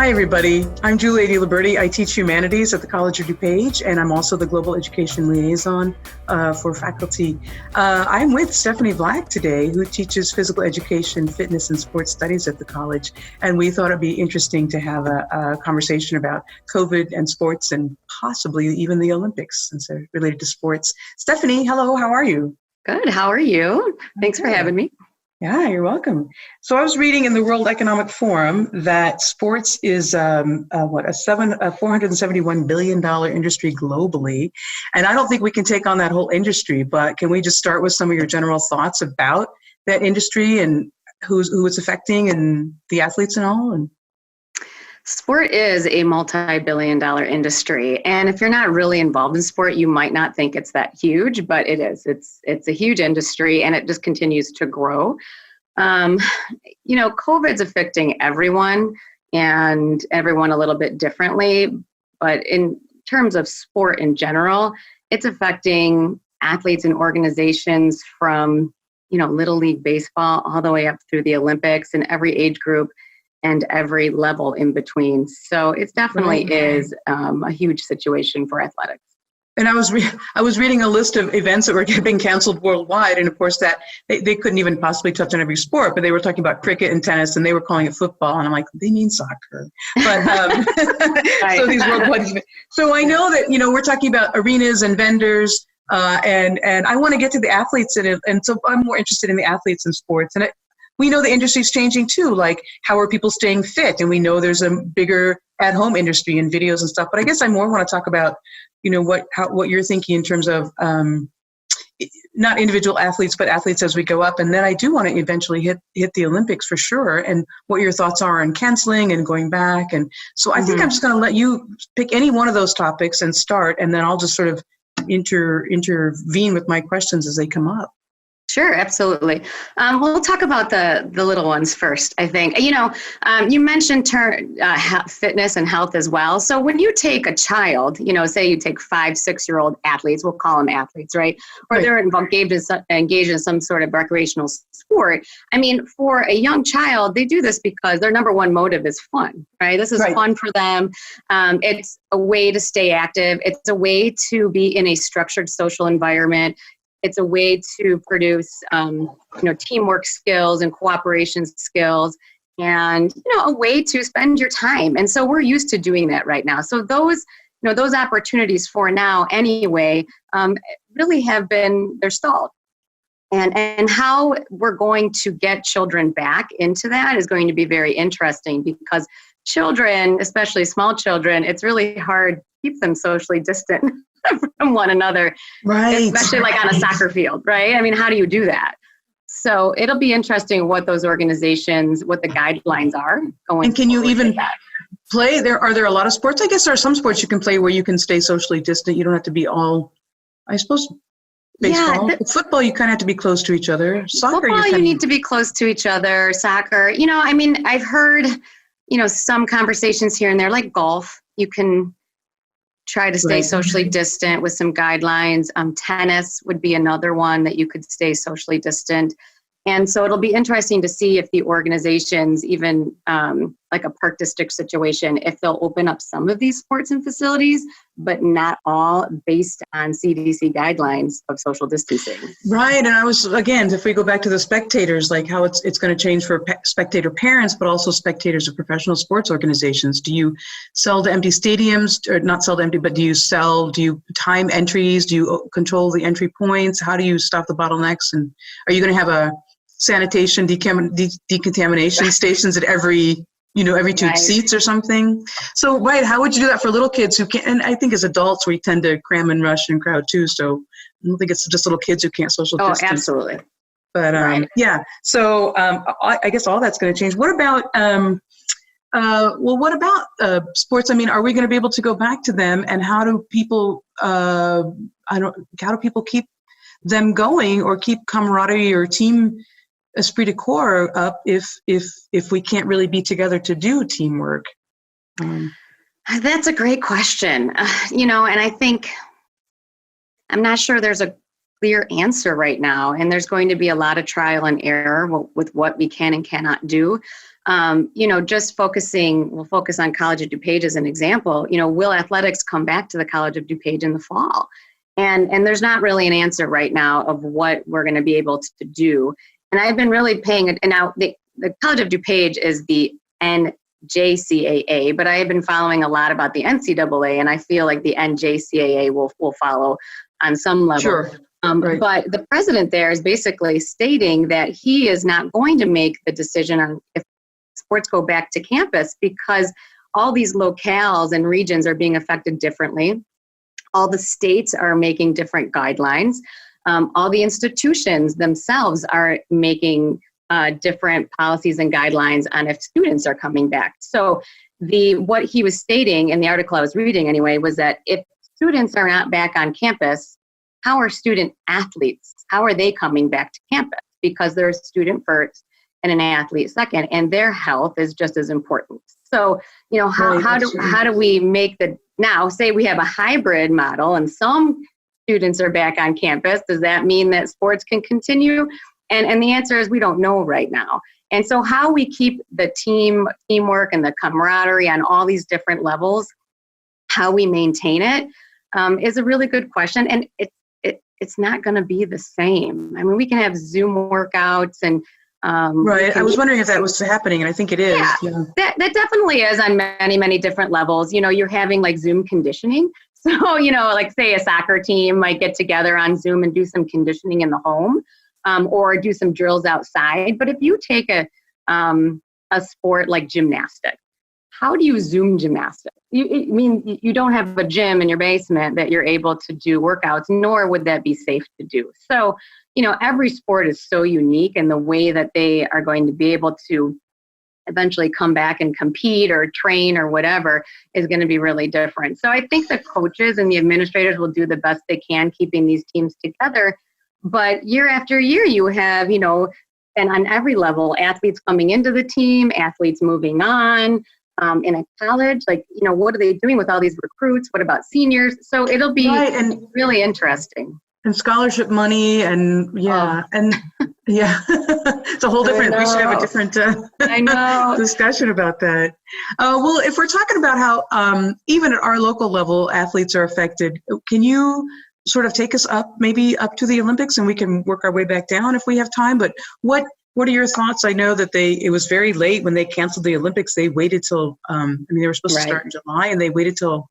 Hi, everybody. I'm Julia DiLiberti. I teach Humanities at the College of DuPage, and I'm also the Global Education Liaison for faculty. I'm with Stephanie Vlach today, who teaches physical education, fitness, and sports studies at the college. And we thought it'd be interesting to have a conversation about COVID and sports and possibly even the Olympics, since they're related to sports. Stephanie, hello, how are you? Good. How are you? Thanks for having me. Yeah, you're welcome. So I was reading in the World Economic Forum that sports is a $471 billion industry globally. And I don't think we can take on that whole industry, but can we just start with some of your general thoughts about that industry and who it's affecting and the athletes and all? And sport is a multi-billion-dollar industry. And if you're not really involved in sport, you might not think it's that huge, but it is. It's a huge industry, and it just continues to grow. COVID's affecting everyone, and everyone a little bit differently. But in terms of sport in general, it's affecting athletes and organizations from, Little League baseball all the way up through the Olympics and every age group and every level in between. So it definitely is a huge situation for athletics. And I was reading a list of events that were being canceled worldwide, and of course that they couldn't even possibly touch on every sport, but they were talking about cricket and tennis, and they were calling it football, and I'm like, they mean soccer. But right. So these worldwide events. So I know that we're talking about arenas and vendors, and I want to get to the athletes in it, and so I'm more interested in the athletes in sports, and we know the industry's changing too, like how are people staying fit? And we know there's a bigger at-home industry in videos and stuff. But I guess I more want to talk about, what you're thinking in terms of not individual athletes, but athletes as we go up. And then I do want to eventually hit the Olympics for sure, and what your thoughts are on canceling and going back. And so I think I'm just going to let you pick any one of those topics and start, and then I'll just sort of intervene with my questions as they come up. Sure, absolutely. We'll talk about the little ones first, I think. You mentioned fitness and health as well. So when you take a child, say you take 5-6-year-old athletes, we'll call them athletes, right? Or they're engaged in some sort of recreational sport. I mean, for a young child, they do this because their number one motive is fun, right? This is fun for them. It's a way to stay active. It's a way to be in a structured social environment. It's a way to produce, teamwork skills and cooperation skills, and a way to spend your time. And so we're used to doing that right now. So those opportunities for now, anyway, really they're stalled. And how we're going to get children back into that is going to be very interesting, because children, especially small children, it's really hard to keep them socially distant from one another, especially like on a soccer field, right? I mean, how do you do that? So it'll be interesting what those organizations, what the guidelines are going. And can you even play there? Are there a lot of sports? I guess there are some sports you can play where you can stay socially distant. You don't have to be all, I suppose, baseball. Yeah, football, you kind of have to be close to each other. Soccer, football, you need to be close to each other. Soccer, I've heard, some conversations here and there, like golf, you can try to stay socially distant with some guidelines. Tennis would be another one that you could stay socially distant. And so it'll be interesting to see if the organizations, even like a park district situation, if they'll open up some of these sports and facilities, but not all, based on CDC guidelines of social distancing. Right. And if we go back to the spectators, like how it's going to change for spectator parents, but also spectators of professional sports organizations. Do you sell to empty stadiums, or not sell to empty, but do you time entries? Do you control the entry points? How do you stop the bottlenecks? And are you going to have a sanitation decontamination stations at every two seats or something? So, how would you do that for little kids who can't? And I think as adults, we tend to cram and rush and crowd too. So I don't think it's just little kids who can't social distance. Oh, absolutely. But yeah. So I guess all that's going to change. What about sports? I mean, are we going to be able to go back to them? And how do people? How do people keep them going, or keep camaraderie or team esprit de corps up if we can't really be together to do teamwork? That's a great question. And I think I'm not sure there's a clear answer right now, and there's going to be a lot of trial and error with what we can and cannot do. Just we'll focus on College of DuPage as an example. Will athletics come back to the College of DuPage in the fall? And there's not really an answer right now of what we're going to be able to do. And I've been really and now the College of DuPage is the NJCAA, but I have been following a lot about the NCAA, and I feel like the NJCAA will follow on some level. Sure. Right. But the president there is basically stating that he is not going to make the decision on if sports go back to campus because all these locales and regions are being affected differently. All the states are making different guidelines. All the institutions themselves are making different policies and guidelines on if students are coming back. So what he was stating in the article I was reading anyway was that if students are not back on campus, how are student athletes, how are they coming back to campus? Because they're a student first and an athlete second, and their health is just as important. So, how do we make now say we have a hybrid model and some students are back on campus, does that mean that sports can continue? And the answer is we don't know right now. And so how we keep the teamwork and the camaraderie on all these different levels, how we maintain it, is a really good question. And it's not going to be the same. I mean, we can have Zoom workouts and right. I was wondering if that was happening, and I think it is. Yeah. That definitely is on many, many different levels. You're having like Zoom conditioning. So, like say a soccer team might get together on Zoom and do some conditioning in the home, or do some drills outside. But if you take a sport like gymnastics, how do you Zoom gymnastics? You don't have a gym in your basement that you're able to do workouts, nor would that be safe to do. So, every sport is so unique, and the way that they are going to be able to eventually come back and compete or train or whatever is going to be really different. So I think the coaches and the administrators will do the best they can keeping these teams together. But year after year, you have, and on every level, athletes coming into the team, athletes moving on. In a college, what are they doing with all these recruits? What about seniors? So it'll be really interesting. And scholarship money and it's a whole different, we should have a different discussion about that. Well, if we're talking about how even at our local level, athletes are affected, can you sort of take us maybe up to the Olympics, and we can work our way back down if we have time? But what are your thoughts? I know that it was very late when they canceled the Olympics. They waited till, they were supposed to start in July, and they waited till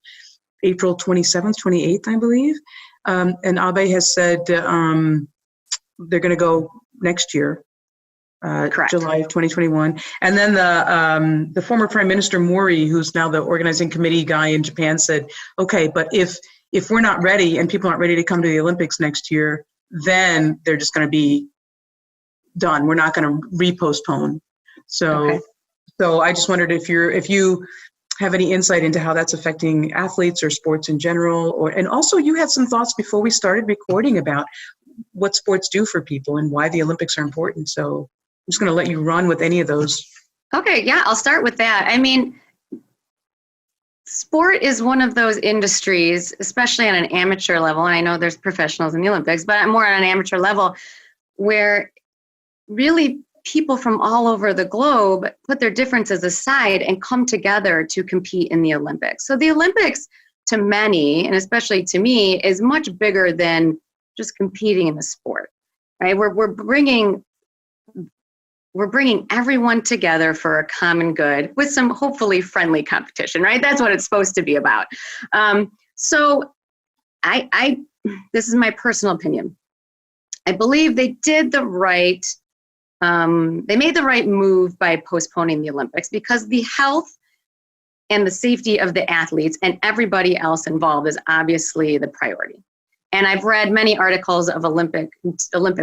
April 27th, 28th, I believe. And Abe has said they're going to go next year, July of 2021. And then the former Prime Minister Mori, who's now the organizing committee guy in Japan, said, okay, but if we're not ready and people aren't ready to come to the Olympics next year, then they're just going to be done. We're not going to repostpone. So I just wondered if you have any insight into how that's affecting athletes or sports in general, and also you had some thoughts before we started recording about what sports do for people and why the Olympics are important. So I'm just going to let you run with any of those. Okay, yeah, I'll start with that. I mean, sport is one of those industries, especially on an amateur level, and I know there's professionals in the Olympics, but more on an amateur level, where really people from all over the globe put their differences aside and come together to compete in the Olympics. So the Olympics, to many, and especially to me, is much bigger than just competing in the sport, right? We're bringing everyone together for a common good with some hopefully friendly competition, right? That's what it's supposed to be about. So this is my personal opinion. I believe they did the right they made the right move by postponing the Olympics, because the health and the safety of the athletes and everybody else involved is obviously the priority. And I've read many articles of Olympic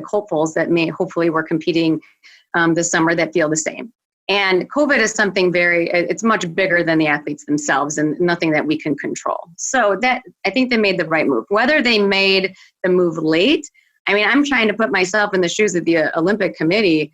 hopefuls that hopefully were competing this summer that feel the same. And COVID is something it's much bigger than the athletes themselves and nothing that we can control. So I think they made the right move. Whether they made the move late, I mean, I'm trying to put myself in the shoes of the Olympic Committee.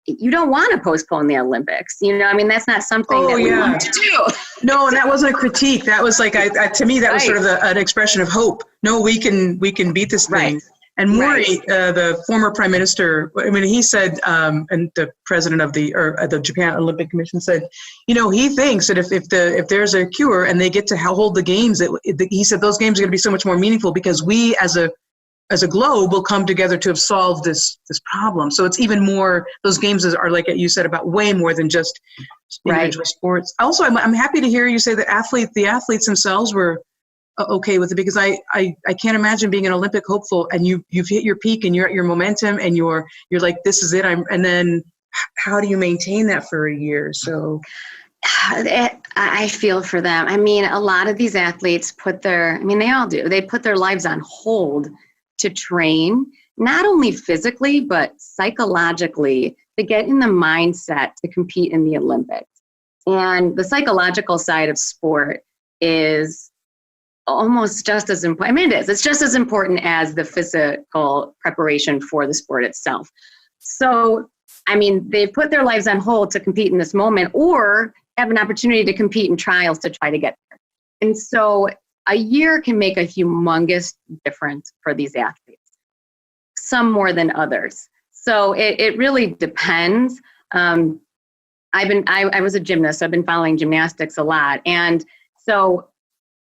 You don't want to postpone the Olympics. That's not something that we want to do. No, and that wasn't a critique. That was like, to me, that was sort of an expression of hope. No, we can beat this thing. Right. And Mori, the former prime minister, I mean, he said, and the president of the Japan Olympic Commission said, he thinks that if there's a cure and they get to hold the games, he said those games are going to be so much more meaningful because we as a globe will come together to have solved this problem. So it's even more, those games are, like you said, about way more than just individual sports. Also, I'm happy to hear you say that the athletes themselves were okay with it, because I can't imagine being an Olympic hopeful and you've hit your peak and you're at your momentum and you're like, this is it. And then how do you maintain that for a year? So I feel for them. I mean, a lot of these athletes they all do. They put their lives on hold to train, not only physically, but psychologically, to get in the mindset to compete in the Olympics. And the psychological side of sport is almost just as important. I mean, it's just as important as the physical preparation for the sport itself. So, I mean, they've put their lives on hold to compete in this moment or have an opportunity to compete in trials to try to get there. And so a year can make a humongous difference for these athletes, some more than others. So it really depends. I was a gymnast, so I've been following gymnastics a lot. And so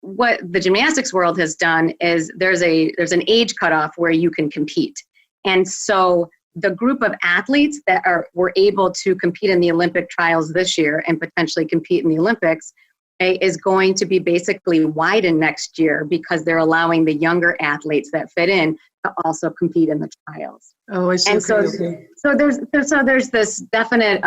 what the gymnastics world has done is there's an age cutoff where you can compete. And so the group of athletes that were able to compete in the Olympic trials this year and potentially compete in the Olympics is going to be basically widened next year because they're allowing the younger athletes that fit in to also compete in the trials. Oh, I see. And so there's this definite,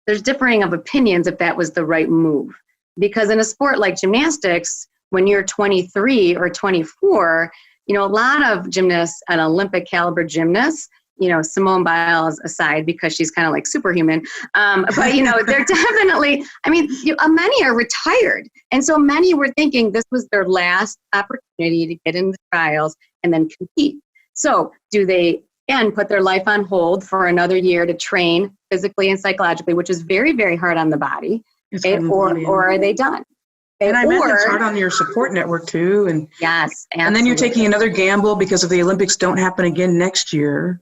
there's differing of opinions if that was the right move. Because in a sport like gymnastics, when you're 23 or 24, a lot of gymnasts, an Olympic caliber gymnasts, Simone Biles aside, because she's kind of like superhuman. But, they're definitely, many are retired. And so many were thinking this was their last opportunity to get in the trials and then compete. So do they, again, put their life on hold for another year to train physically and psychologically, which is very, very hard on the body, or are they done? And I imagine it's hard on your support network too. And yes, absolutely. And then you're taking another gamble because if the Olympics don't happen again next year.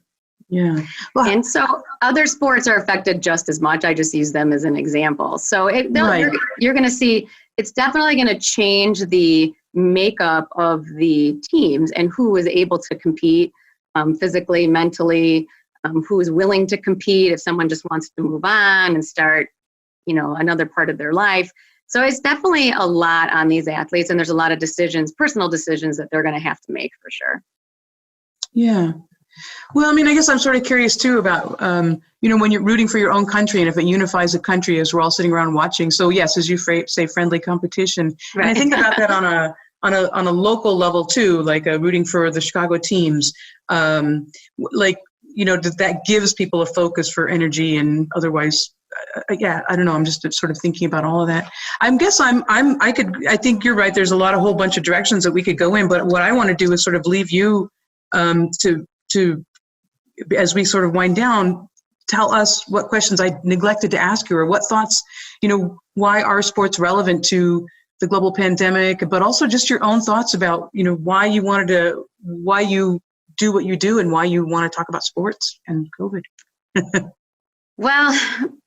Yeah. Well, and so other sports are affected just as much. I just use them as an example. So you're going to see, it's definitely going to change the makeup of the teams and who is able to compete physically, mentally, who is willing to compete if someone just wants to move on and start, another part of their life. So it's definitely a lot on these athletes, and there's a lot of personal decisions that they're going to have to make for sure. Yeah. Well, I guess I'm sort of curious too about, when you're rooting for your own country and if it unifies a country as we're all sitting around watching. So yes, as you say, friendly competition. Right. And I think about that on a local level too, like rooting for the Chicago teams. That gives people a focus for energy and otherwise. I don't know. I'm just sort of thinking about all of that. I think you're right. There's a whole bunch of directions that we could go in, but what I want to do is sort of leave you to, as we sort of wind down, tell us what questions I neglected to ask you or what thoughts, why are sports relevant to the global pandemic, but also just your own thoughts about, why you do what you do and why you want to talk about sports and COVID. Well,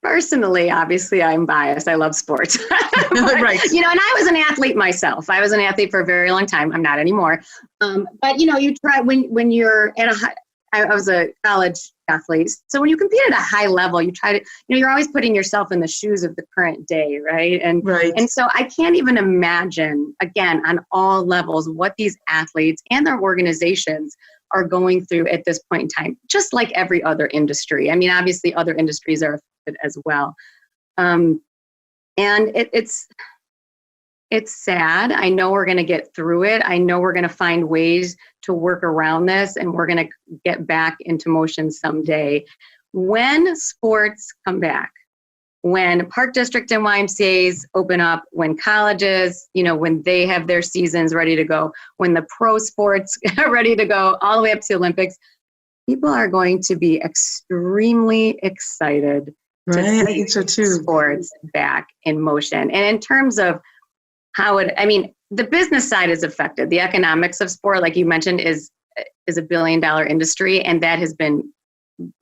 personally, obviously, I'm biased. I love sports. But, right. And I was an athlete myself. I was an athlete for a very long time. I'm not anymore. But, you try when you're at I was a college athlete. So when you compete at a high level, you try to, you're always putting yourself in the shoes of the current day, right? And so I can't even imagine, again, on all levels, what these athletes and their organizations are going through at this point in time, just like every other industry. Obviously other industries are affected as well. And it's sad. I know we're going to get through it. I know we're going to find ways to work around this, and we're going to get back into motion someday. When sports come back, when Park District and YMCAs open up, when colleges, when they have their seasons ready to go, when the pro sports are ready to go all the way up to the Olympics, people are going to be extremely excited to see sports back in motion. And in terms of how the business side is affected. The economics of sport, like you mentioned, is is $1 billion industry, and that has been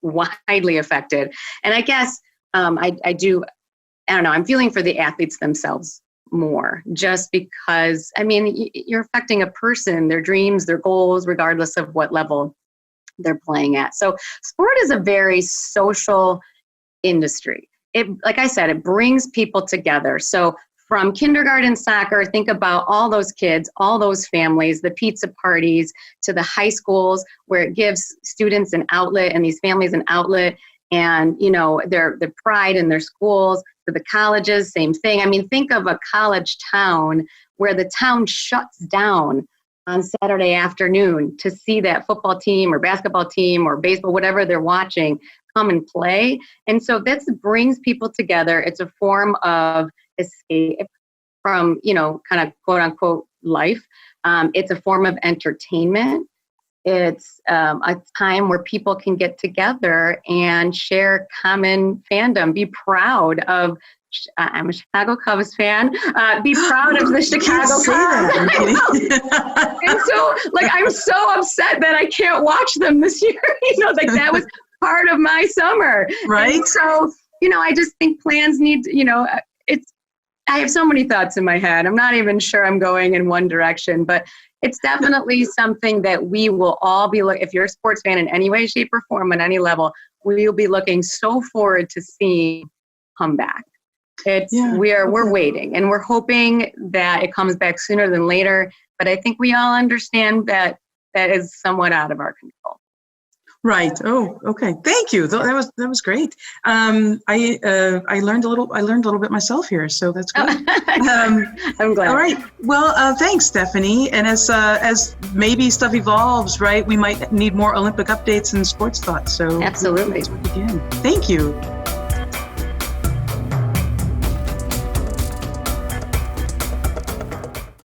widely affected. And I guess I don't know, I'm feeling for the athletes themselves more, just because, I mean, you're affecting a person, their dreams, their goals, regardless of what level they're playing at. So sport is a very social industry. It, like I said, it brings people together. So from kindergarten soccer, think about all those kids, all those families, the pizza parties, to the high schools where it gives students an outlet and these families an outlet, and, you know, their pride in their schools, to the colleges, same thing. I mean, think of a college town where the town shuts down on Saturday afternoon to see that football team or basketball team or baseball, whatever they're watching, come and play. And so that brings people together. It's a form of escape from, you know, kind of quote unquote life. It's a form of entertainment. It's a time where people can get together and share common fandom, be proud of, I'm a Chicago Cubs fan, be proud of the Chicago Cubs. And so, like, I'm so upset that I can't watch them this year. You know, like, that was part of my summer. Right. And so, you know, I just think plans need, you know, I have so many thoughts in my head. I'm not even sure I'm going in one direction, but it's definitely something that we will all be if you're a sports fan in any way, shape, or form, at any level, we'll be looking so forward to seeing come back. We're waiting, and we're hoping that it comes back sooner than later. But I think we all understand that is somewhat out of our control. Right. Oh, okay. Thank you. That was great. I learned a little bit myself here, so that's good. I'm glad. All right. Well, thanks, Stephanie. And as maybe stuff evolves, right, we might need more Olympic updates and sports thoughts. So absolutely. Again, thank you.